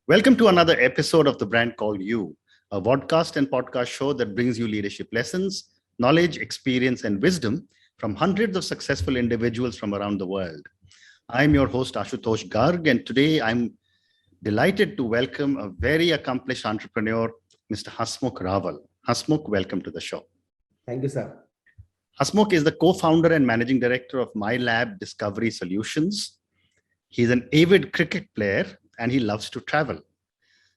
Welcome to another episode of The Brand Called You, a podcast and podcast show that brings you leadership lessons, knowledge, experience, and wisdom from hundreds of successful individuals from around the world. I'm your host, Ashutosh Garg, and today I'm delighted to welcome a very accomplished entrepreneur, Mr. Hasmukh Rawal. Hasmukh, welcome to the show. Thank you, sir. Hasmukh is the co-founder and managing director of MyLab Discovery Solutions. He's an avid cricket player and he loves to travel.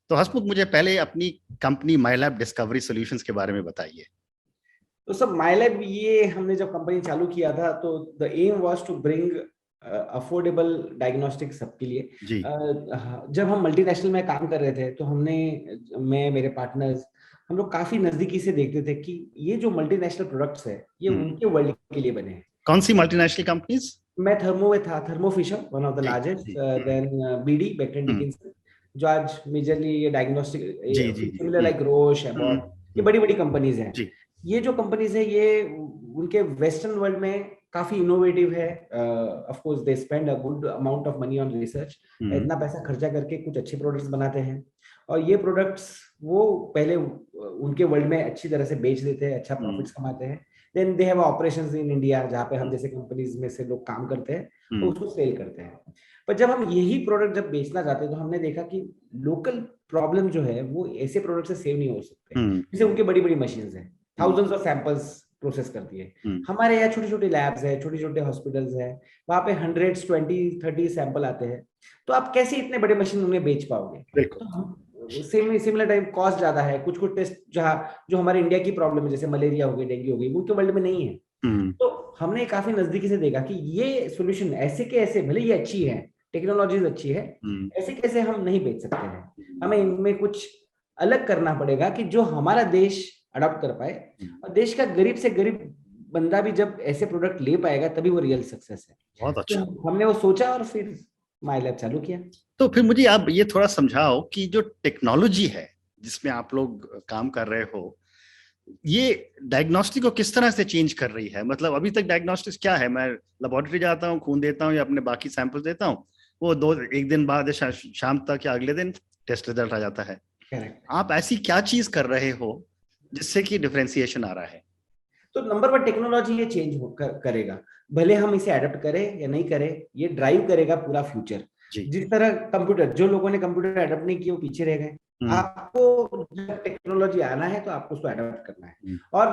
तो हसमुख मुझे पहले अपनी company MyLab Discovery Solutions के बारे में बताइए। तो सब MyLab ये हमने जब कंपनी चालू किया था तो the aim was to bring affordable diagnostics सबके लिए। जब हम मल्टीनेशनल में काम कर रहे थे तो मैं मेरे पार्टनर्स हम लोग काफी नजदीकी से देखते थे कि ये जो मल्टीनेशनल प्रोडक्ट्स है ये उनके वर्ल्ड के लिए बने हैं। कौन सी मल्टीनेशनल कंपनीज? मैं थर्मो में था, Thermo Fisher one of the largest, then BD Becton Dickinson जो आज मेजरली ये diagnostic similar like Roche Abbott, ये बड़ी बड़ी कंपनीज हैं। ये जो कंपनीज है ये उनके वेस्टर्न वर्ल्ड में काफी इनोवेटिव है। Of course they spend a good amount of money on research, इतना पैसा खर्चा करके कुछ अच्छे प्रोडक्ट्स बनाते हैं और ये प्रोडक्ट्स वो पहले उनके वर्ल्ड में अच्छी तरह से बेच देते हैं, अच्छा प्रॉफिट्स कमाते हैं। Then they have operations in India जहाँ पे हम जैसे कंपनीज में से लोग काम करते हैं तो उसको सेल करते हैं। पर जब हम यही प्रोडक्ट जब बेचना चाहते हैं तो हमने देखा कि लोकल प्रॉब्लम जो है वो ऐसे प्रोडक्ट से सेव नहीं हो सकते। जैसे उनके बड़ी बड़ी मशीन्स हैं, थाउजेंड्स ऑफ सैंपल्स प्रोसेस करती है। हमारे यहाँ छोटी छोटी लैब्स है, छोटे छोटे हॉस्पिटल्स है, वहाँ पे 100-20-30 सैंपल आते हैं। तो आप कैसे इतने बड़े मशीन उन्हें बेच पाओगे? सिमिलर टाइम कॉस्ट ज्यादा है। कुछ टेस्ट जहाँ जो हमारे इंडिया की प्रॉब्लम है जैसे मलेरिया हो गई, डेंगू हो गई, वो उनके वर्ल्ड में नहीं है। तो हमने काफी नजदीकी से देखा कि ये सोल्यूशन ऐसे के ऐसे, भले ये अच्छी है, टेक्नोलॉजीज अच्छी है, ऐसे कैसे हम नहीं बेच सकते हैं। हमें इनमें कुछ अलग करना पड़ेगा कि जो हमारा देश अडॉप्ट कर पाए और देश का गरीब से गरीब बंदा भी जब ऐसे प्रोडक्ट ले पाएगा तभी वो रियल सक्सेस है। बहुत अच्छा। तो हमने वो सोचा और फिर MyLab चालू किया। तो फिर मुझे आप ये थोड़ा समझाओ कि जो टेक्नोलॉजी है जिसमें आप लोग काम कर रहे हो, ये डायग्नोस्टिक को किस तरह से चेंज कर रही है? मतलब अभी तक डायग्नोस्टिक्स क्या है, मैं लेबोरेटरी जाता हूँ, खून देता हूँ या अपने बाकी सैंपल देता हूँ, वो एक दिन बाद शाम तक या अगले दिन टेस्ट रिजल्ट आ जाता है। आप ऐसी क्या चीज कर रहे हो जिससे कि डिफरेंशिएशन आ रहा है? तो नंबर 1 टेक्नोलॉजी ये चेंज करेगा, भले हम इसे अडॉप्ट करें या नहीं करें, ये ड्राइव करेगा पूरा फ्यूचर। जिस तरह कंप्यूटर, जो लोगों ने कंप्यूटर अडॉप्ट नहीं किया वो पीछे रह गए। आपको जब टेक्नोलॉजी आना है तो आपको उसको अडॉप्ट करना है। और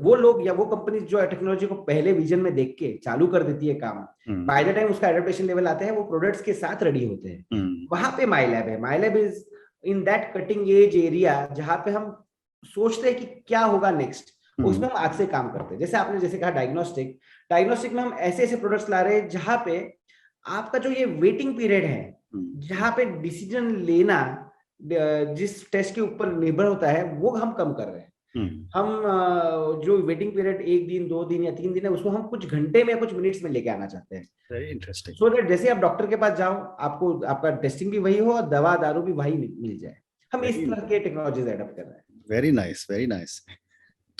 वो लोग या वो कंपनी जो टेक्नोलॉजी को पहले विजन में देख के चालू कर देती है काम, बाय द टाइम उसका एडॉप्टेशन लेवल आता है वो प्रोडक्ट्स के साथ रेडी होते हैं। वहां पे MyLab है। MyLab is in that cutting edge area जहां पे हम सोचते हैं कि क्या होगा नेक्स्ट, उसमें हम आज से काम करते हैं। जैसे कहा डायग्नोस्टिक में हम ऐसे ऐसे प्रोडक्ट्स ला रहे हैं जहां पे आपका जो ये वेटिंग पीरियड है, जहां पे डिसीजन लेना जिस टेस्ट के ऊपर निर्भर होता है वो हम कम कर रहे हैं। हम जो वेटिंग पीरियड 1 दिन 2 दिन या 3 दिन है उसको हम कुछ घंटे में या कुछ मिनट्स में लेके आना चाहते हैं। Very interesting. सो दैट जैसे आप डॉक्टर के पास जाओ, आपका टेस्टिंग भी वही हो और दवा दारू भी वही मिल जाए। हम इस तरह के टेक्नोलॉजीज एडॉप्ट कर रहे हैं। Very nice, very nice.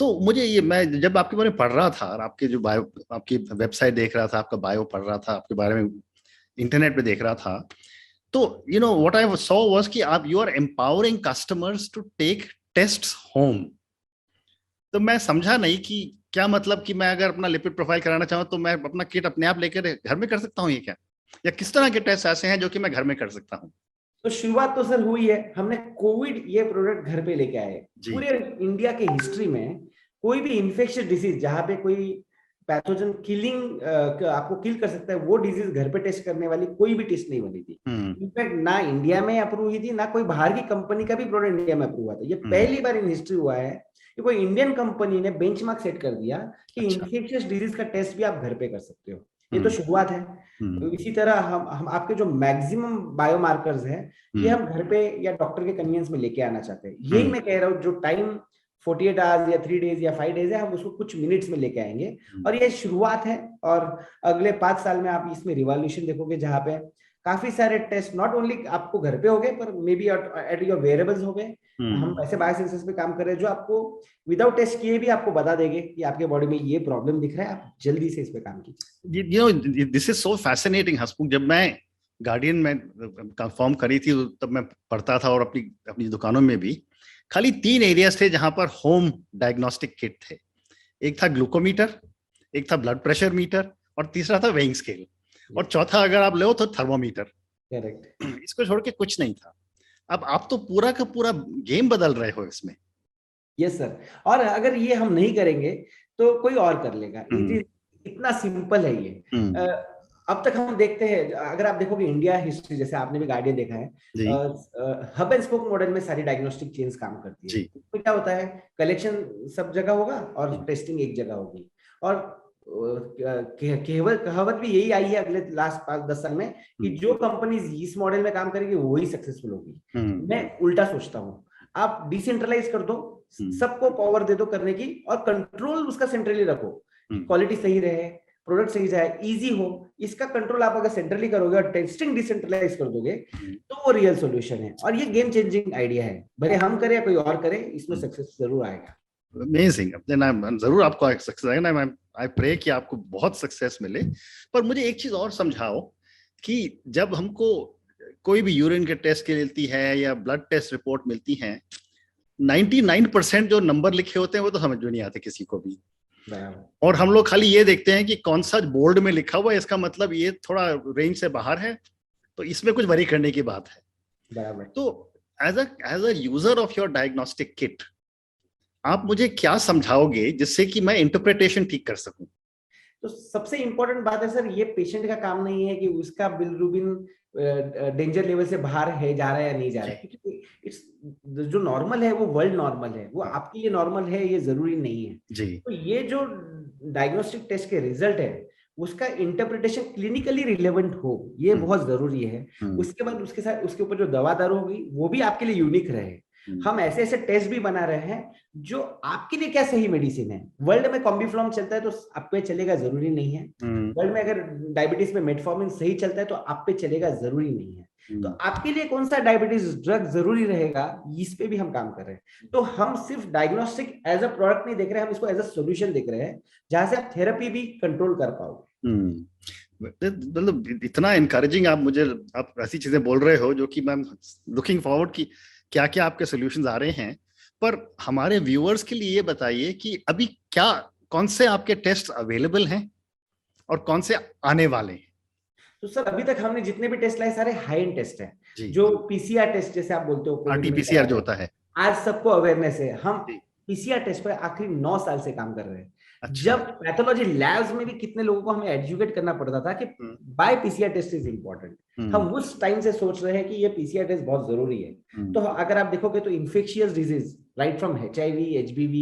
तो मुझे ये, मैं जब आपके बारे में पढ़ रहा था और आपके जो बायो, आपकी वेबसाइट देख रहा था, आपका बायो पढ़ रहा था, आपके बारे में इंटरनेट पे देख रहा था, तो you know what I saw was कि आप you are empowering customers to take tests home. तो मैं समझा नहीं कि क्या मतलब कि मैं अगर अपना लिपिड प्रोफाइल कराना चाहूँ तो मैं अपना किट अपने आप लेकर घर में कर सकता हूँ ये क्या, या किस तरह के टेस्ट ऐसे हैं जो कि मैं घर में कर सकता हूँ? तो शुरुआत तो सर हुई है, हमने कोविड ये प्रोडक्ट घर पे लेके आए। पूरे इंडिया के हिस्ट्री में कोई भी इन्फेक्शियस डिसीज जहां पे कोई पैथोजन आपको किल कर सकता है वो डिजीज घर पे टेस्ट करने वाली कोई भी टेस्ट नहीं बनी थी। इनफैक्ट ना इंडिया में अप्रूव हुई थी, ना कोई बाहर की कंपनी का भी प्रोडक्ट इंडिया में अप्रूव हुआ था। ये पहली बार इन हिस्ट्री हुआ है कि कोई इंडियन कंपनी ने बेंचमार्क सेट कर दिया कि इन्फेक्शियस डिजीज का टेस्ट भी आप घर पे कर सकते हो। ये तो शुरुआत है। इसी तरह हम आपके जो मैक्सिमम बायोमार्कर्स हैं ये हम घर पे या डॉक्टर के कन्वीनियंस में लेके आना चाहते हैं। यही मैं कह रहा हूँ, जो टाइम 48 आवर्स या 3 डेज या 5 डेज है, हम उसको कुछ मिनट्स में लेके आएंगे। और ये शुरुआत है और अगले 5 साल में आप इसमें रिवॉल्यूशन देखोगे जहाँ पे काफी सारे टेस्ट नॉट ओनली आपको घर पे हो गए पर may be at your wearables हो गए। हम ऐसे बायोसेंसर्स पे काम कर रहे हैं जो आपको विदाउट टेस्ट किए भी आपको बता देंगे कि आपके बॉडी में ये प्रॉब्लम दिख रहा है, आप जल्दी से इस पे काम कीजिए। दिस इज सो फैसिनेटिंग हसमुख। जब मैं गार्डियन में फॉर्म करी थी, तब मैं पढ़ता था और अपनी अपनी दुकानों में भी खाली 3 एरियाज थे जहां पर होम डायग्नोस्टिक किट थे। एक था ग्लूकोमीटर, एक था ब्लड प्रेशर मीटर, और तीसरा था वेइंग स्केल, और चौथा अगर आप लो तो थर्मोमीटर। करेक्ट। इसको छोड़ के कुछ नहीं था। अब आप तो पूरा का पूरा गेम बदल रहे हो इसमें। यस सर, और अगर ये हम नहीं करेंगे तो कोई और कर लेगा। इतना सिंपल है ये। अब तक हम देखते हैं, अगर आप देखोगे इंडिया हिस्ट्री, जैसे आपने भी गार्डियन देखा है, हब एंड स्पोक मॉडल में सारी डायग्नोस्टिक चेन्स काम करती है। तो क्या होता है, कलेक्शन सब जगह होगा और टेस्टिंग एक जगह होगी। और कहावत भी यही आई है अगले लास्ट 5-10 साल में कि जो कंपनीज इस मॉडल में काम करेगी वही सक्सेसफुल होगी। मैं उल्टा सोचता हूँ, आप डिसेंट्रलाइज कर दो, सबको पावर दे दो करने की, और कंट्रोल उसका सेंट्रली रखो, क्वालिटी सही रहे, प्रोडक्ट सही जाए, इजी हो। इसका कंट्रोल आप अगर सेंट्रली करोगे और टेस्टिंग डिसेंट्रलाइज कर दोगे तो वो रियल सॉल्यूशन है, और ये गेम चेंजिंग आइडिया है। भले हम करें या कोई और करे, इसमें सक्सेस जरूर आएगा। अमेजिंग, जरूर आपको सक्सेस आएगा ना। आई प्रे कि आपको बहुत सक्सेस मिले। पर मुझे एक चीज और समझाओ कि जब हमको कोई भी यूरिन के टेस्ट के मिलती है या ब्लड टेस्ट रिपोर्ट मिलती है, 99% जो नंबर लिखे होते हैं वो तो समझ में नहीं आते किसी को भी, और हम लोग खाली ये देखते हैं कि कौन सा बोर्ड में लिखा हुआ है, इसका मतलब ये थोड़ा रेंज से बाहर है, तो इसमें कुछ वरी करने की बात है। तो as a user of your diagnostic kit, आप मुझे क्या समझाओगे जिससे कि मैं इंटरप्रिटेशन ठीक कर सकूं? तो सबसे इंपॉर्टेंट बात है सर, ये पेशेंट का काम नहीं है कि उसका बिलिरुबिन डेंजर लेवल से बाहर है, जा रहा है या नहीं जा रहा है, क्योंकि इट्स जो नॉर्मल है वो वर्ल्ड नॉर्मल है, वो आपके लिए नॉर्मल है ये जरूरी नहीं है जी। तो ये जो डायग्नोस्टिक टेस्ट के रिजल्ट है उसका इंटरप्रिटेशन क्लिनिकली रिलेवेंट हो, ये बहुत जरूरी है। उसके बाद उसके साथ उसके ऊपर जो दवा दारू होगी वो भी आपके लिए यूनिक रहे। हम ऐसे ऐसे टेस्ट भी बना रहे हैं जो आपके लिए क्या सही मेडिसिन है। वर्ल्ड में कॉम्बिफ्लॉम चलता है तो आप पे चलेगा जरूरी नहीं है। वर्ल्ड में अगर डायबिटीज में मेटफॉर्मिन सही चलता है तो आप पे चलेगा जरूरी नहीं है। तो आपके लिए कौन सा डायबिटीज ड्रग जरूरी रहेगा, इस पे भी हम काम कर रहे हैं। तो हम सिर्फ डायग्नोस्टिक एज अ प्रोडक्ट नहीं देख रहे हैं, हम इसको एज अ सोल्यूशन देख रहे हैं जहां से आप थेरेपी भी कंट्रोल कर पाओगे। मतलब इतना इनकरेजिंग आप ऐसी चीजें बोल रहे हो जो कि मैं लुकिंग फॉरवर्ड की क्या क्या आपके सॉल्यूशंस आ रहे हैं। पर हमारे व्यूअर्स के लिए ये बताइए कि अभी कौन से आपके टेस्ट अवेलेबल हैं और कौन से आने वाले हैं? तो सर अभी तक हमने जितने भी टेस्ट लाए सारे हाई एंड टेस्ट हैं। जो पीसीआर टेस्ट जैसे आप बोलते हो, आरटीपीसीआर जो होता है, आज सबको अवेयरनेस है। हम पीसीआर टेस्ट पर आखिरी 9 साल से काम कर रहे हैं। अच्छा। जब पैथोलॉजी लैब्स में भी कितने लोगों को हमें एजुकेट करना पड़ता था कि why PCR test is important, हम उस टाइम से सोच रहे हैं कि ये पीसीआर टेस्ट बहुत जरूरी है। तो अगर आप देखोगे तो infectious disease right from HIV, HBV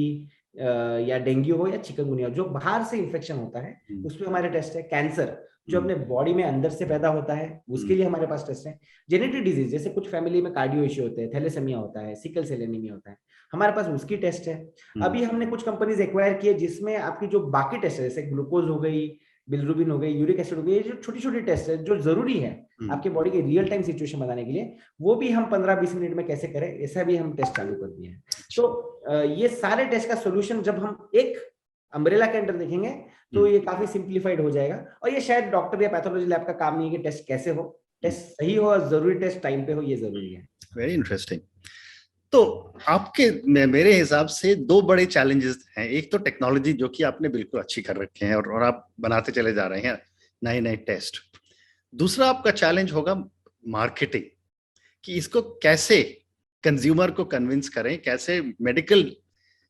या डेंगू हो या चिकनगुनिया, जो बाहर से इन्फेक्शन होता है उसमें हमारे टेस्ट है। कैंसर जो अपने बॉडी में अंदर से पैदा होता है उसके लिए हमारे पास टेस्ट है। जेनेटिक डिजीज जैसे कुछ फैमिली में कार्डियो इश्यू होते हैं, थैलेसेमिया होता है, सिकल सेल एनीमिया होता है, हमारे पास उसकी टेस्ट है। अभी हमने कुछ कंपनीज एक्वायर किए जिसमें आपकी जो बाकी टेस्ट है जैसे ग्लूकोज हो गई, बिलिरुबिन हो गई, यूरिक एसिड हो गई, जो छोटी छोटी टेस्ट है जो जरूरी है आपके बॉडी के रियल टाइम सिचुएशन बताने के लिए, वो भी हम 15-20 मिनट में कैसे करें ऐसा भी हम टेस्ट चालू कर दिए हैं। तो ये सारे टेस्ट का सोल्यूशन जब हम एक अम्ब्रेला के अंडर देखेंगे तो ये काफी सिंप्लीफाइड हो जाएगा। और ये शायद डॉक्टर या पैथोलॉजी लैब का काम नहीं है कि टेस्ट कैसे हो, टेस्ट सही हो और जरूरी टेस्ट टाइम पे हो, ये जरूरी है। Very interesting. तो आपके मेरे हिसाब से 2 बड़े चैलेंजेस हैं। एक तो टेक्नोलॉजी जो कि आपने बिल्कुल अच्छी कर रखे हैं और आप बनाते चले जा रहे हैं नए नए टेस्ट। दूसरा आपका चैलेंज होगा मार्केटिंग, कि इसको कैसे कंज्यूमर को कन्विंस करें, कैसे मेडिकल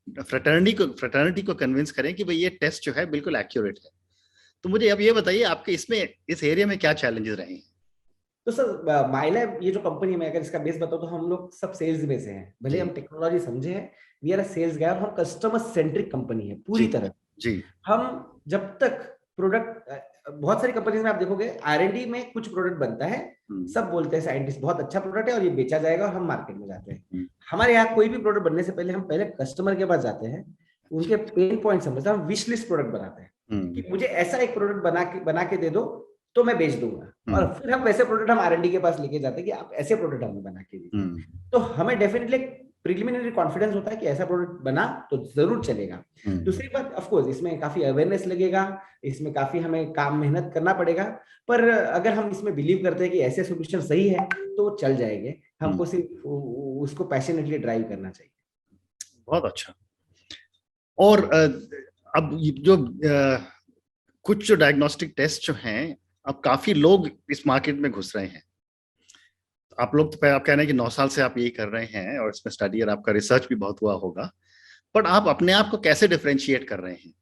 फ्रेटर्निटी को कन्विंस करें कि भाई ये टेस्ट जो है बिल्कुल एक्यूरेट है। तो मुझे अब ये बताइए आपके इस एरिया में क्या चैलेंजेस रहे हैं? तो सर माइलैब ये जो कंपनी है, मैं अगर इसका बेस बताऊं तो हम लोग सब सेल्स में से हैं। भले हम टेक्नोलॉजी समझे हैं, we are a sales guy, और हम कस्टमर सेंट्रिक कंपनी है पूरी तरह जी। हम जब तक प्रोडक्ट, बहुत सारी कंपनीज में आप देखोगे R&D में कुछ प्रोडक्ट बनता है, सब बोलते हैं साइंटिस्ट बहुत अच्छा प्रोडक्ट है और ये बेचा जाएगा, और हम मार्केट में जाते हैं। हमारे यहाँ कोई भी प्रोडक्ट बनने से पहले हम पहले कस्टमर के पास जाते हैं, उनके पेन पॉइंट समझते हैं, हम विश लिस्ट प्रोडक्ट बनाते हैं कि मुझे ऐसा एक प्रोडक्ट बना के दे दो तो मैं बेच दूंगा, और फिर हम वैसे प्रोडक्ट हम R&D के पास लेके जाते हैं कि आप ऐसे प्रोडक्ट हमें बना के दीजिए। तो हमें डेफिनेटली प्रिलिमिनरी कॉन्फिडेंस होता है कि ऐसा प्रोडक्ट बना तो जरूर चलेगा। दूसरी बात, ऑफ कोर्स इसमें काफी अवेयरनेस लगेगा, इसमें काफी हमें काम मेहनत करना पड़ेगा, पर अगर हम इसमें बिलीव करते हैं कि ऐसे सोल्यूशन सही है तो चल जाएंगे। हमको सिर्फ उसको पैशनेटली ड्राइव करना चाहिए। बहुत अच्छा। और अब जो कुछ जो डायग्नोस्टिक टेस्ट जो हैं, अब काफी लोग इस मार्केट में घुस रहे हैं। आप लोग तो आप कह रहे हैं कि 9 साल से आप यही कर रहे हैं और इसमें स्टडी और आपका रिसर्च भी बहुत हुआ होगा, बट आप अपने आप को कैसे डिफरेंशिएट कर रहे हैं?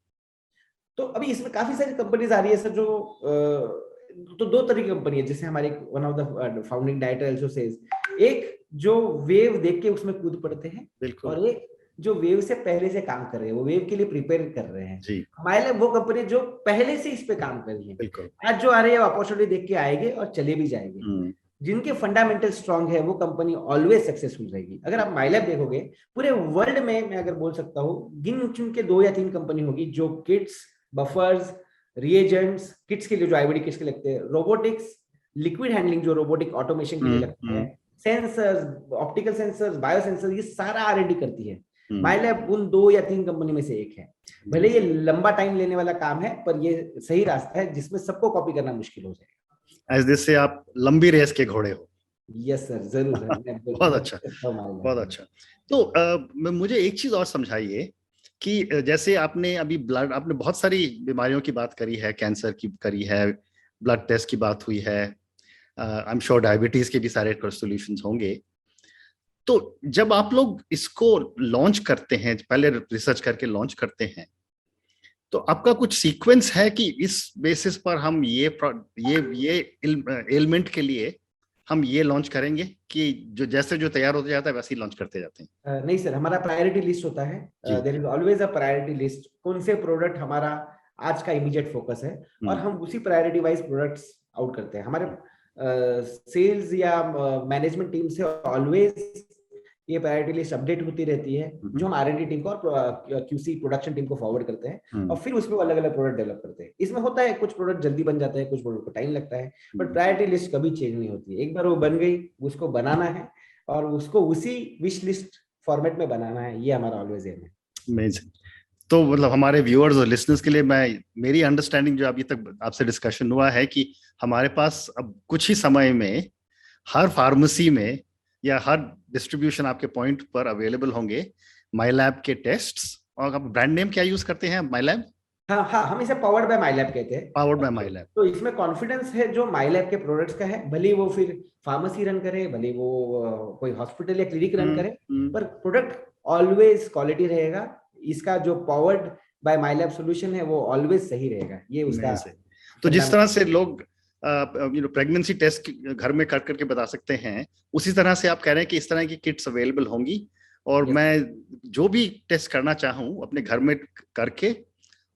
तो अभी इसमें काफी सारी कंपनीज आ रही है सर, जो तो दो तरह की कंपनी है, जैसे हमारे one of the founding director also says, एक जो वेव देख के उसमें कूद पड़ते हैं, और एक जो वेव से पहले से काम कर रहे हैं, वो वेव के लिए प्रिपेयर कर रहे हैं। हमारे वो कंपनी जो पहले से इस पे काम कर रही है, आज जो आ रही है अपॉर्चुनिटी देख के आएंगे और चले भी जाएंगे। जिनके फंडामेंटल स्ट्रांग है वो कंपनी ऑलवेज सक्सेसफुल रहेगी। अगर आप माइलैब देखोगे पूरे वर्ल्ड में, मैं अगर बोल सकता हूँ, गिन चुन के 2 या 3 कंपनी होगी जो किट्स, बफर्स, रिएजेंट्स, किट्स के लिए जो आईबीडी किट्स के लगते हैं, रोबोटिक्स, लिक्विड हैंडलिंग जो रोबोटिक ऑटोमेशन के लिए लगता है, sensors, optical sensors, bio sensors, ये सारा आर&डी करती है। माइलैब उन 2 या 3 कंपनी में से एक है। भले ये लंबा टाइम लेने वाला काम है, पर ये सही रास्ता है जिसमें सबको कॉपी करना मुश्किल हो जाएगा। एज दिस से आप लंबी रेस के घोड़े हो। यस सर, जरूर। बहुत अच्छा, बहुत अच्छा। तो मुझे एक चीज और समझाइए कि जैसे आपने अभी आपने बहुत सारी बीमारियों की बात करी है, कैंसर की करी है, ब्लड टेस्ट की बात हुई है, आई एम श्योर डायबिटीज के भी सारे सॉल्यूशंस होंगे। तो जब आप लोग इसको लॉन्च करते हैं, पहले रिसर्च करके लॉन्च करते हैं, तो आपका कुछ सीक्वेंस है कि इस बेसिस पर हम ये एलिमेंट के लिए हम ये लॉन्च करेंगे, कि जो जैसे जो तैयार होते जाता है वैसे ही लॉन्च करते जाते हैं? नहीं सर, हमारा प्रायोरिटी लिस्ट होता है। There is always a priority list, कौन से प्रोडक्ट हमारा आज का इमीडिएट फोकस है, और हम उसी प्रायोरिटी वाइज प्रोडक्ट्स आउट करते हैं। हमारे सेल्स या मैनेजमेंट टीम से ऑलवेज ये प्रायोरिटी लिस्ट अपडेट होती रहती है, जो हम आर&डी टीम को और क्यूसी प्रोडक्शन टीम को फॉरवर्ड करते हैं, और फिर उसमें अलग अलग प्रोडक्ट डेवलप करते हैं। इसमें होता है कुछ प्रोडक्ट जल्दी बन जाते हैं, कुछ प्रोडक्ट को टाइम लगता है, बट प्रायोरिटी लिस्ट कभी चेंज नहीं होती है। एक बार वो बन गई, उसको बनाना है और उसको उसी विश लिस्ट फॉर्मेट में बनाना है, ये हमारा ऑलवेज एम है। अमेजिंग। तो मतलब हमारे व्यूअर्स और लिसनर्स के लिए मेरी अंडरस्टैंडिंग जो अभी तक आपसे डिस्कशन हुआ है कि हमारे पास अब कुछ ही समय में हर फार्मेसी में या हर डिस्ट्रीब्यूशन आपके पॉइंट पर अवेलेबल होंगे माइलैब के टेस्ट्स। और आप ब्रांड नेम क्या यूज करते हैं माइलैब? हाँ, हम इसे पावर्ड बाय माइलैब कहते हैं। Powered by Mylab. तो इसमें कॉन्फिडेंस है जो माइलैब के प्रोडक्ट्स का है, भले वो फिर फार्मेसी रन करे, भले वो कोई हॉस्पिटल या क्लिनिक रन करे, पर प्रोडक्ट ऑलवेज क्वालिटी रहेगा। इसका जो पावर्ड बाय माइलैब सॉल्यूशन है वो ऑलवेज सही रहेगा, ये उसका। तो जिस तरह से लोग प्रेगनेंसी टेस्ट घर में कर करके बता सकते हैं, उसी तरह से आप कह रहे हैं कि इस तरह की किट्स अवेलेबल होंगी, और मैं जो भी टेस्ट करना चाहूँ अपने घर में करके,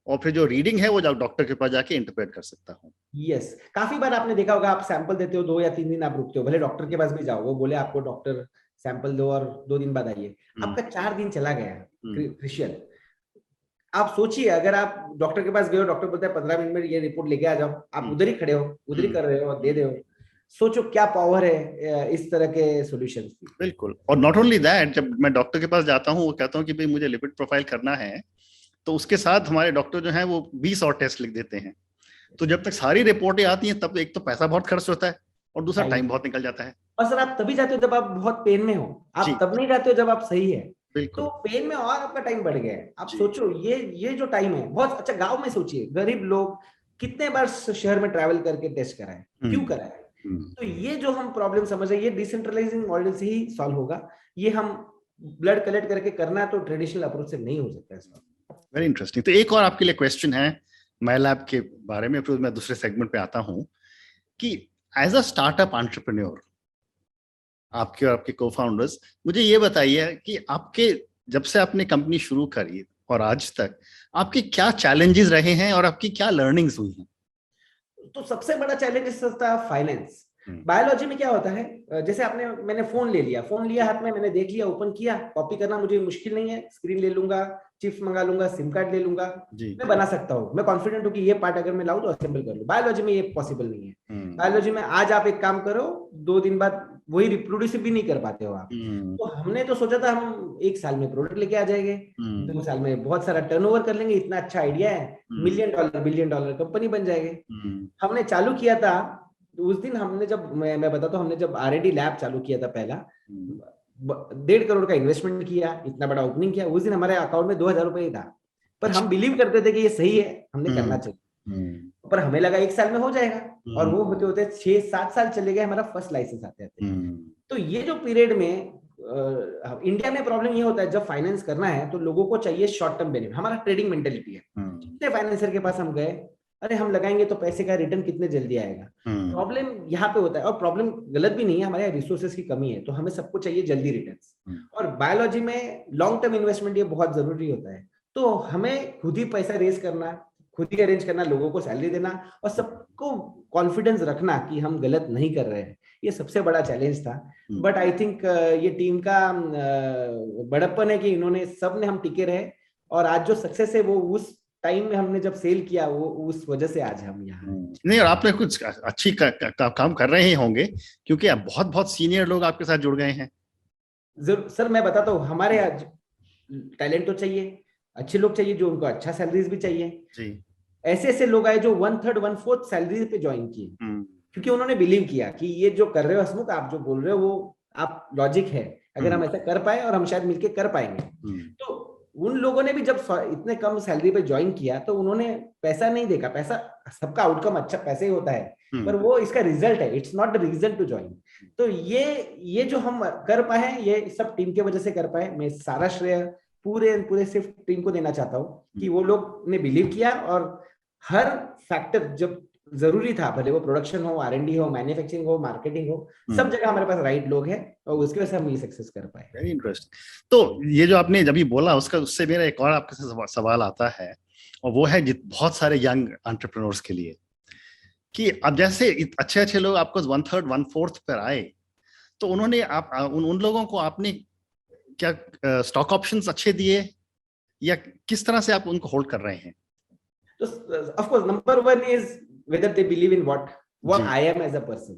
और फिर जो रीडिंग है वो डॉक्टर के पास जाके इंटरप्रेट कर सकता हूँ। यस, काफी बार आपने देखा होगा, आप सैंपल देते हो, 2 या 3 दिन आप रुकते हो, भले डॉक्टर के पास भी जाओ, वो बोले आपको डॉक्टर सैंपल दो और 2 दिन बाद आइए, आपका 4 दिन चला गया क्रिशियल। आप सोचिए, अगर आप डॉक्टर के पास गए हो, डॉक्टर बोलता है 15 मिनट में ये रिपोर्ट लेके आ जाओ, आप उधर ही खड़े हो, उधर ही कर रहे हो और दे हो। सोचो क्या पावर है इस तरह के सॉल्यूशंस की। बिल्कुल। और नॉट ओनली दैट, जब मैं डॉक्टर के पास जाता हूँ, वो कहता हूँ कि भाई मुझे लिपिड प्रोफाइल करना है, तो उसके साथ हमारे डॉक्टर जो हैं वो 20 और टेस्ट लिख देते हैं। तो जब तक सारी रिपोर्टें आती हैं, तब एक तो पैसा बहुत खर्च होता है और दूसरा टाइम बहुत निकल जाता है। और सर आप तभी जाते हो जब आप बहुत पेन में हो, आप तब नहीं जाते हो जब आप सही है। तो पेन में और आपका टाइम बढ़ गया है। आप सोचो ये जो टाइम है बहुत अच्छा। गांव में सोचिए, गरीब लोग कितने बार शहर में ट्रैवल करके टेस्ट कराए, क्यों कराए? तो ये जो हम प्रॉब्लम समझ रहे हैं, ये डिसेंट्रलाइजिंग मॉडल से ही सॉल्व होगा। ये हम ब्लड कलेक्ट करके करना तो ट्रेडिशनल अप्रोच से नहीं हो सकता है। Very interesting. तो एक और आपके लिए क्वेश्चन है माइलैब के बारे में, फिर मैं दूसरे सेगमेंट पे आता हूं कि एज अ स्टार्टअप एंटरप्रेन्योर, आपके और आपके को-फाउंडर्स, मुझे ये बताइए कि आपके जब से आपने कंपनी शुरू करी और आज तक आपके क्या चैलेंजेस रहे हैं और आपकी क्या लर्निंग्स हुई हैं? तो सबसे बड़ा चैलेंज इस होता है फाइनेंस। बायोलॉजी में क्या होता है, जैसे मैंने फोन लिया हाथ में, मैंने देख लिया, ओपन किया, कॉपी करना मुझे मुश्किल नहीं है, स्क्रीन ले लूंगा, चिप्स मंगा लूंगा, सिम कार्ड ले लूंगा, मैं बना सकता हूँ, मैं कॉन्फिडेंट हूँ कि ये पार्ट अगर मैं लाऊं तो असेंबल कर लूं। बायोलॉजी में ये पॉसिबल नहीं है। बायोलॉजी में आज आप एक काम करो, 2 दिन बाद वही रिप्रोड्यूसिव भी नहीं कर पाते हो आप। तो हमने तो सोचा था हम 1 साल में प्रोडक्ट लेके आ जाएंगे, 2 साल में बहुत सारा टर्नओवर कर लेंगे, इतना अच्छा आइडिया है, $1 मिलियन $1 बिलियन कंपनी बन जाएगी। हमने चालू किया था उस दिन, हमने जब मैं बताता हूँ, हमने जब R&D लैब चालू किया था पहला, 1.5 करोड़ का इन्वेस्टमेंट किया, इतना बड़ा ओपनिंग किया, उस दिन हमारे अकाउंट में 2,000 रुपए ही था, पर हम बिलीव करते थे कि ये सही है, हमने करना चाहिए, पर हमें लगा 1 साल में हो जाएगा, और वो होते होते 6-7 साल चले गए, हमारा फर्स्ट लाइसेंस आते आते। तो ये जो पीरियड में इंडिया में प्रॉब्लम ये होता है, जब फाइनेंस करना है तो लोगों को चाहिए शॉर्ट टर्म बेनिफिट, हमारा ट्रेडिंग मेंटेलिटी है। कितने फाइनेंसर के पास हम गए, अरे हम लगाएंगे तो पैसे का रिटर्न कितने जल्दी आएगा। प्रॉब्लम यहाँ पे होता है, और प्रॉब्लम गलत भी नहीं है, हमारे रिसोर्सेज की कमी है, तो हमें सबको चाहिए जल्दी रिटर्न, और बायोलॉजी में लॉन्ग टर्म इन्वेस्टमेंट ये बहुत जरूरी होता है। तो हमें खुद ही पैसा रेज करना, खुद ही अरेंज करना, लोगों को सैलरी देना, और सबको कॉन्फिडेंस रखना कि हम गलत नहीं कर रहे हैं, ये सबसे बड़ा चैलेंज था। बट आई थिंक ये टीम का बड़प्पन है कि इन्होंने, सब ने हम टिके रहे, और आज जो सक्सेस है वो उस टाइम में हमने जब सेल किया, वो उस वजह से आज हम यहाँ नहीं, और आपने कुछ अच्छी काम कर रहे ही होंगे, क्योंकि आप बहुत सीनियर लोग आपके साथ जुड़ गए हैं। जरूर सर, मैं बताता हूँ, हमारे आज टैलेंट तो चाहिए, अच्छे लोग चाहिए, जो उनको अच्छा सैलरीज भी चाहिए जी। ऐसे लोग आए जो 1/3 1/4 सैलरी पे ज्वाइन किए, क्योंकि उन्होंने बिलीव किया कि ये जो कर रहे हो हसमुख, आप जो बोल रहे हो वो आप लॉजिक है, अगर हम ऐसा कर पाए, और हम शायद मिलके कर पाएंगे। तो उन लोगों ने भी जब इतने कम सैलरी पे ज्वाइन किया, तो उन्होंने पैसा नहीं देखा, पैसा सबका आउटकम अच्छा पैसे ही होता है, पर वो इसका रिजल्ट है, it's not the reason to join. तो ये जो हम कर पाए, ये सब टीम के वजह से कर पाए। मैं सारा श्रेय पूरे सिर्फ टीम को देना चाहता हूँ कि वो लोग ने बिलीव किया, और हर फैक्टर जब जरूरी था, भले वो प्रोडक्शन हो, R&D हो, मैन्युफैक्चरिंग हो, मार्केटिंग हो, सब जगह हमारे पास राइट लोग हैं, और उसकी वजह से हम ये सक्सेस कर पाए। Very interesting. तो ये जो आपने जब ये बोला, उससे मेरा एक और आपके सवाल आता है, और वो है बहुत सारे यंग एंटरप्रेन्योर्स के लिए, कि अब जैसे अच्छे लोग आपको 1/3 1/4 पर आए, तो उन्होंने उन लोगों को आपने क्या स्टॉक ऑप्शंस अच्छे दिए, या किस तरह से आप उनको होल्ड कर रहे हैं? तो of course number 1 is whether they believe in what I am as a person.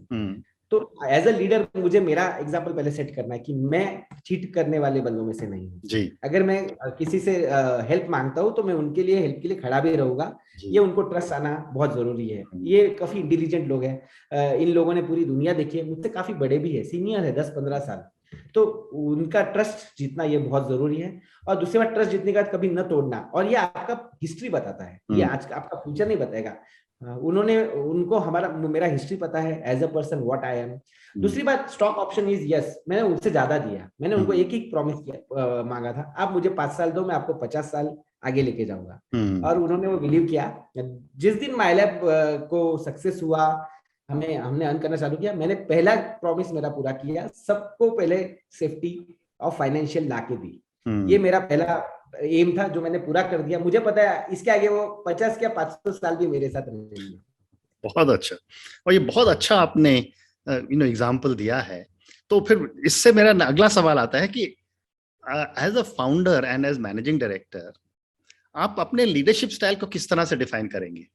तो एज अ लीडर मुझे मेरा एग्जांपल पहले सेट करना है कि मैं चीट करने वाले बंदों में से नहीं हूँ। अगर मैं किसी से हेल्प मांगता हूँ तो मैं उनके लिए हेल्प के लिए खड़ा भी रहूंगा। ये उनको ट्रस्ट आना बहुत जरूरी है। ये काफी इंटेलिजेंट लोग हैं, इन लोगों ने पूरी दुनिया देखी है, मुझसे काफी बड़े भी है, सीनियर है 10-15 साल, तो उनका ट्रस्ट जीतना ये बहुत जरूरी है। और दूसरी बात, ट्रस्ट जीतने का कभी न तोड़ना, और ये आपका हिस्ट्री बताता है, ये आज आपका फ्यूचर नहीं बताएगा। उनको मेरा हिस्ट्री पता है as a person what I am. दूसरी बात, स्टॉक ऑप्शन इज यस, मैंने उनसे ज्यादा दिया, मैंने उनको एक ही प्रॉमिस किया, मांगा था, आप मुझे 5 साल दो, मैं आपको 50 साल आगे लेके जाऊंगा, और उन्होंने वो बिलीव किया। जिस दिन माइलैब को सक्सेस हुआ, हमने अर्न करना चालू किया, मैंने पहला प्रॉमिस मेरा पूरा किया, सबको पहले सेफ्टी और फाइनेंशियल ला के दी। ये मेरा पहला एम था जो मैंने पूरा कर दिया। मुझे पता है इसके आगे वो 50 या 500 साल भी मेरे साथ रहेंगे। बहुत अच्छा, और ये बहुत अच्छा आपने एग्जाम्पल दिया है। तो फिर इससे मेरा अगला सवाल आता है कि as a founder and as managing director, आप अपने लीडरशिप स्टाइल को किस तरह से डिफाइन करेंगे?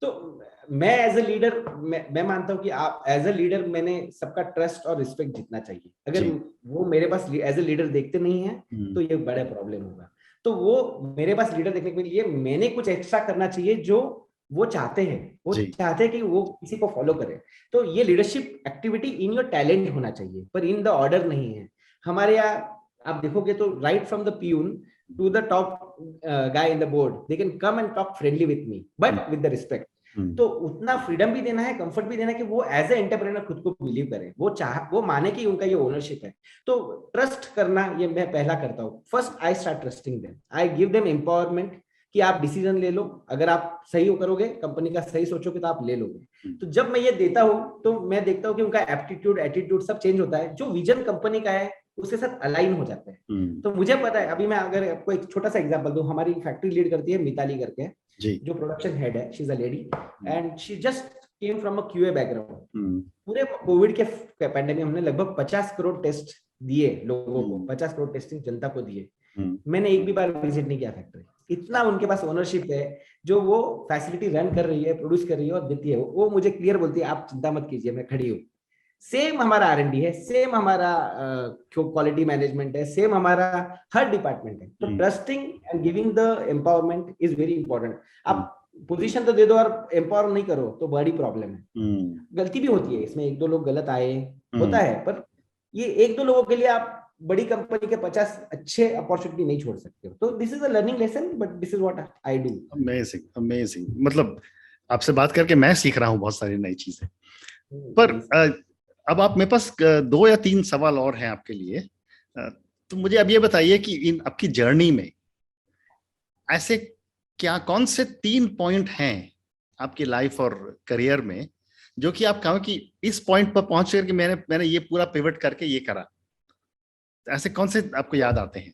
तो मैं एज अ लीडर, मैं मानता हूं कि आप एज अ लीडर, मैंने सबका ट्रस्ट और रिस्पेक्ट जीतना चाहिए। अगर वो मेरे पास एज अ लीडर देखते नहीं है तो ये बड़ा प्रॉब्लम होगा। तो वो मेरे पास लीडर देखने के लिए मैंने कुछ एक्स्ट्रा करना चाहिए जो वो चाहते हैं। वो चाहते हैं कि वो किसी को फॉलो करे। तो ये leadership activity in your talent होना चाहिए, पर इन द ऑर्डर नहीं है। हमारे यहाँ आप देखोगे तो right from the peon to the top guy in the board, they can come and talk friendly with me, but with the respect. तो उतना फ्रीडम भी देना है, कंफर्ट भी देना है कि वो एज ए एंटरप्रेन्योर खुद को बिलीव करे, वो माने कि उनका ये ओनरशिप है। तो ट्रस्ट करना ये मैं पहला करता हूँ। First I start trusting them, I give them empowerment कि आप डिसीजन ले लो, अगर आप सही करोगे, कंपनी का सही सोचोगे तो आप ले लोगे। तो जब मैं ये देता हूँ तो मैं देखता हूँ कि उनका एप्टीट्यूड, एटीट्यूड सब चेंज होता है, जो विजन कंपनी का है उसके साथ अलाइन हो जाते हैं। तो मुझे पता है, अभी मैं अगर आपको एक छोटा सा एग्जांपल दूं, हमारी फैक्ट्री लीड करती है मिताली करके, जो प्रोडक्शन हेड है, she is a lady and she just came from a QA background. पूरे कोविड के पैंडेमिक हमने लगभग 50 करोड़ टेस्ट दिए लोगों को, 50 करोड़ टेस्टिंग जनता को दिए। मैंने एक भी बार विजिट नहीं किया फैक्ट्री। इतना उनके पास ओनरशिप है, जो वो फैसिलिटी रन कर रही है, प्रोड्यूस कर रही है और देती है। वो मुझे क्लियर बोलती है, आप चिंता मत कीजिए, मैं खड़ी हूँ। सेम हमारा R&D है, सेम हमारा क्वालिटी मैनेजमेंट है, सेम हमारा हर डिपार्टमेंट है। तो trusting and giving the empowerment is very important. आप पोजीशन तो दे दो और एम्पावर नहीं करो तो बड़ी प्रॉब्लम है। गलती भी होती है इसमें, एक दो लोग गलत आए होता है, पर ये एक दो लोगों के लिए आप बड़ी कंपनी के 50 अच्छे अपॉर्चुनिटी नहीं छोड़ सकते हो। तो this is a learning lesson, but this is what I do. Amazing, amazing. मतलब आपसे बात करके मैं सीख रहा हूँ बहुत सारी नई चीजें। पर अब आप मेरे पास 2 या 3 सवाल और हैं आपके लिए। तो मुझे अब ये बताइए कि इन आपकी जर्नी में ऐसे क्या कौन से 3 पॉइंट हैं आपकी लाइफ और करियर में जो कि आप कहो कि इस पॉइंट पर पहुंच करके मैंने ये पूरा पिवट करके ये करा, ऐसे कौन से आपको याद आते हैं?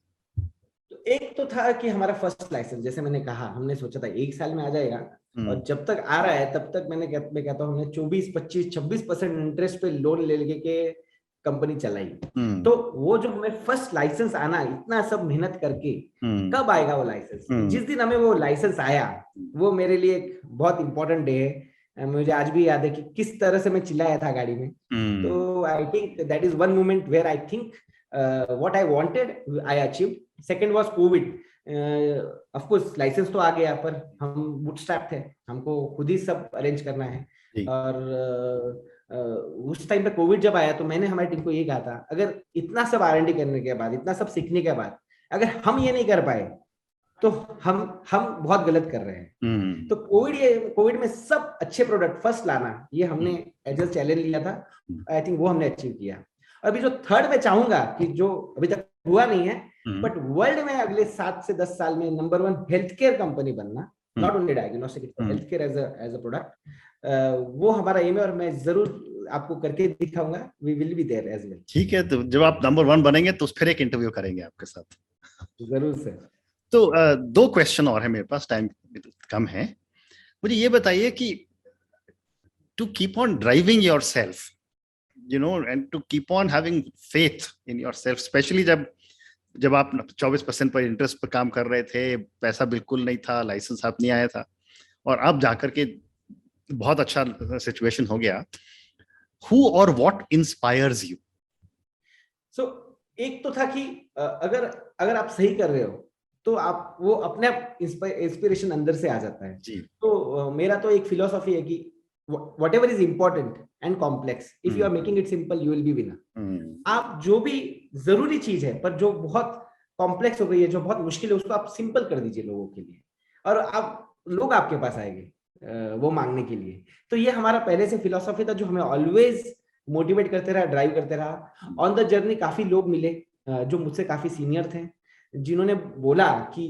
तो एक तो था कि हमारा फर्स्ट लाइसेंस, जैसे मैंने कहा, हमने सोचा था 1 साल में आ जाएगा, और जब तक आ रहा है तब तक मैं कहता हूँ हमने 24, 25, 26% इंटरेस्ट पे लोन ले लेके के कंपनी चलाई। तो वो जो हमें फर्स्ट लाइसेंस आना, इतना सब मेहनत करके, कब आएगा वो लाइसेंस? जिस दिन हमें वो लाइसेंस आया, वो मेरे लिए एक बहुत इंपॉर्टेंट डे है। मुझे आज भी याद है कि किस तरह से मैं चिल्लाया था गाड़ी में। तो I think that is one moment where I think what I wanted I achieved. Second was COVID. Of course licence तो आ गया, पर हम बूटस्ट्रैप थे, हमको खुद ही सब अरेंज करना है। और उस टाइम पे कोविड जब आया तो मैंने हमारी टीम को ये कहा था, अगर इतना सब R&D करने के बाद, इतना सब सीखने के बाद अगर हम ये नहीं कर पाए तो हम बहुत गलत कर रहे हैं। तो कोविड में सब अच्छे प्रोडक्ट फर्स्ट लाना, ये हमने एज अ चैलेंज लिया था। आई थिंक वो हमने अचीव किया। अभी जो थर्ड में चाहूंगा कि जो अभी तक हुआ नहीं है, बट वर्ल्ड में अगले 7 से 10 साल में नंबर 1 हेल्थ केयर कंपनी बनना, not only diagnostic, health care as a product, वो हमारा एम है, और मैं जरूर आपको करके दिखाऊंगा। We will be there as well. ठीक है, तो जब आप नंबर 1 बनेंगे तो फिर एक इंटरव्यू करेंगे आपके साथ। जरूर सर। तो 2 क्वेश्चन और है मेरे पास, टाइम कम है। मुझे ये बताइए कि to keep on driving yourself, you know, and to keep on having faith in yourself, especially जब आप 24% पर इंटरेस्ट पर काम कर रहे थे, पैसा बिल्कुल नहीं था, लाइसेंस हाथ नहीं आया था, और अब जाकर के बहुत अच्छा सिचुएशन हो गया। Who or what inspires you? So एक तो था कि अगर आप सही कर रहे हो तो आप वो अपने आप इंस्पिरेशन अंदर से आ जाता है जी। तो मेरा तो एक फिलॉसफी है कि whatever is important and complex, if you are making it simple, you will be winner. आप जो भी जरूरी चीज है पर जो बहुत कॉम्प्लेक्स हो गई है, जो बहुत मुश्किल है, उसको आप सिंपल कर दीजिए लोगों के लिए, और आप लोग आपके पास आएंगे वो मांगने के लिए। तो ये हमारा पहले से फिलॉसफी था, जो हमें ऑलवेज मोटिवेट करते रहा, ड्राइव करते रहा। ऑन द जर्नी काफी लोग मिले जो मुझसे काफी सीनियर थे, जिन्होंने बोला कि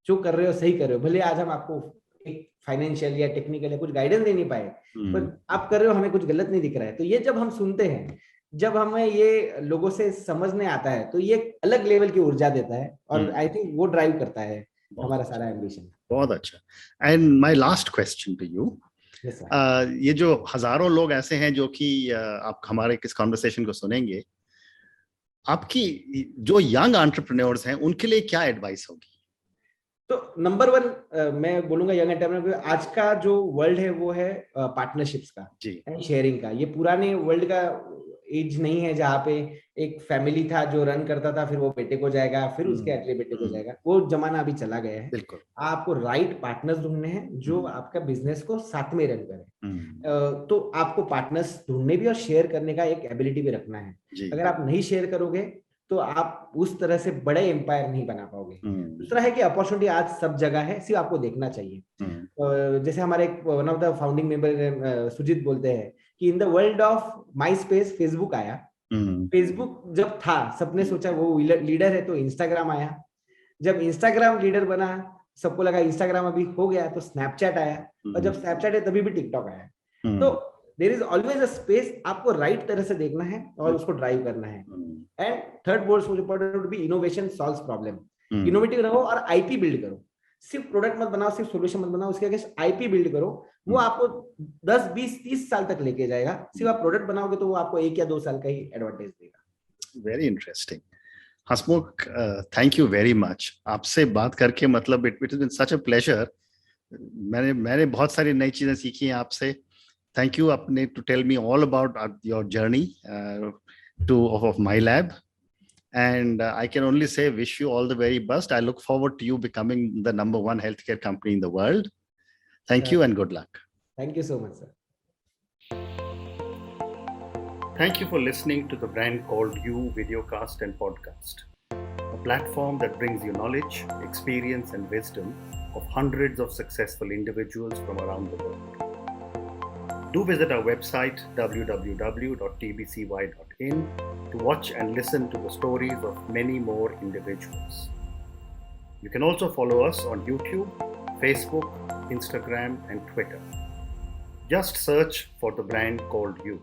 जो कर रहे हो सही कर रहे हो, भले आज हम आपको एक फाइनेंशियल या टेक्निकल या कुछ गाइडेंस दे नहीं पाए, पर आप कर रहे हो, हमें कुछ गलत नहीं दिख रहा है। तो ये जब हम सुनते हैं, जब हमें ये लोगों से समझने आता है, तो ये अलग लेवल की ऊर्जा देता है, और आई थिंक वो ड्राइव करता है हमारा सारा एम्बिशन। बहुत अच्छा। And my last question to you, ये जो हजारों लोग ऐसे हैं जो कि आप हमारे किस कॉन्वर्सेशन को सुनेंगे, आपकी जो यंग एंटरप्रेन्योर्स हैं उनके लिए क्या एडवाइस होगी? तो नंबर 1 मैं बोलूंगा यंग एंटरप्रेन्योर, आज का जो वर्ल्ड है वो है पार्टनरशिप्स का एंड शेयरिंग का। ये पुराने वर्ल्ड का एज नहीं है जहाँ पे एक फैमिली था जो रन करता था, फिर वो बेटे को जाएगा, फिर उसके अगले बेटे को जाएगा। वो जमाना अभी चला गया है। आपको राइट पार्टनर्स ढूंढने हैं जो आपका बिजनेस को साथ में रन करें। तो आपको पार्टनर्स ढूंढने भी और शेयर करने का एक एबिलिटी भी रखना है। अगर आप नहीं शेयर करोगे तो आप उस तरह से बड़े एम्पायर नहीं बना पाओगे। दूसरा है कि अपॉर्चुनिटी आज सब जगह है, सिर्फ आपको देखना चाहिए। जैसे हमारे one of the founding member Sujit बोलते हैं कि in the world of MySpace Facebook आया। फेसबुक जब था सबने सोचा वो लीडर है, तो इंस्टाग्राम आया। जब इंस्टाग्राम लीडर बना, सबको लगा इंस्टाग्राम अभी हो गया, तो स्नैपचैट आया, और जब स्नैपचैट है तभी भी टिकटॉक आया। तो there is always a space, आपको राइट तरह से देखना है और उसको ड्राइव करना है। And third most important would be innovation solves problem. Innovative रहो और आईपी बिल्ड करो। सिर्फ प्रोडक्ट मत बनाओ, सिर्फ सॉल्यूशन मत बनाओ, उसके अगेंस्ट आईपी बिल्ड करो। वो आपको 10, 20, 30 साल तक लेके जाएगा। सिर्फ आप प्रोडक्ट बनाओगे तो वो आपको 1 या 2 साल का ही एडवांटेज देगा। Very interesting Hasmukh, thank you very much. आपसे बात करके मतलब it has been such a pleasure. मैंने बहुत सारी नई चीजें सीखी हैं आपसे। Thank you, Apne, to tell me all about your journey of My Lab. And I can only say, wish you all the very best. I look forward to you becoming the #1 healthcare company in the world. Thank you and good luck. Thank you so much, sir. Thank you for listening to the Brand Called You videocast and podcast, a platform that brings you knowledge, experience, and wisdom of hundreds of successful individuals from around the world. Do visit our website www.tbcy.in to watch and listen to the stories of many more individuals. You can also follow us on YouTube, Facebook, Instagram, and Twitter. Just search for the Brand Called You.